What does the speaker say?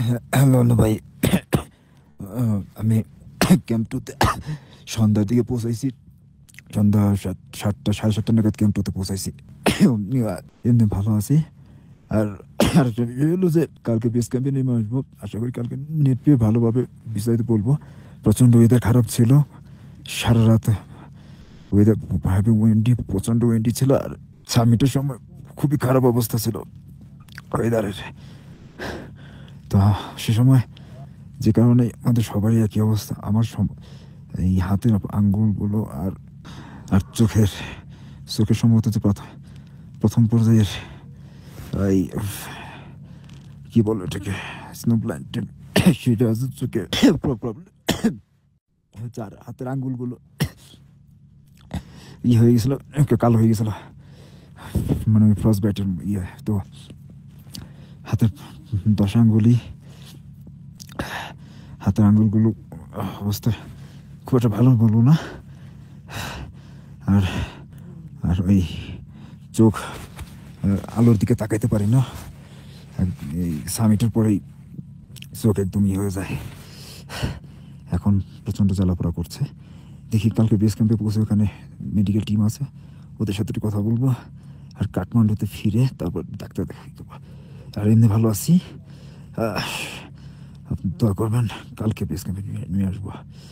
Hello, hello ভাই। আমি camp 2 তে সন্ধ্যার দিকে পৌঁছাইছি। সন্ধ্যা ৭টা ৭:৩০ নাগাদ ক্যাম্প 2 তে পৌঁছাইছি। এমনি এমনি ভালো আছি। আর আরেকটা বিষয় হলো যে কালকে বেস ক্যাম্পে নেমে আসবো। আশা করি কালকে নেট পেয়ে ভালোভাবে বিস্তারিত বলবো। প্রচণ্ড ওয়েদার খারাপ ছিল। সারারাত ওয়েদার হেভি উইন্ডি, প্রচণ্ড উইন্ডি ছিল। আর সামিটের সময় খুবই খারাপ অবস্থা ছিল ওয়েদারের। তো সে সময় যে কারণে আমাদের সবারই একই অবস্থা। আমার এই হাতের আঙ্গুলগুলো আর আর চোখের সম্ভবত যে প্রথম পর্যায়ের এই কি বলে ওটাকে স্নো ব্লাইন্ড সেটা আছে চোখে প্রবলেম হচ্ছে। আর হাতের আঙ্গুলগুলো হয়ে গেছিল, কালো হয়ে গেছিল, মানে ফ্রস্ট বাইটের তো হাতের 10 আঙ্গুলই, হাতের আঙ্গুলগুলো অবস্থা খুব একটা ভালো বলবো না। আর আর ওই চোখ আলোর দিকে তাকাইতে পারি না। এই সামিটের পরেই চোখ একদম হয়ে যায়। এখন প্রচণ্ড জ্বালাপোড়া করছে। দেখি কালকে বেস ক্যাম্পে পৌঁছে ওখানে মেডিকেল টিম আছে, ওদের সাথে একটু কথা বলবো। আর কাঠমান্ডুতে ফিরে তারপর ডাক্তার দেখাই দেবো। আর এমনি ভালো আছি। আপনি দোয়া করবেন, কালকে বেস ক্যাম্পে নিয়ে আসবো।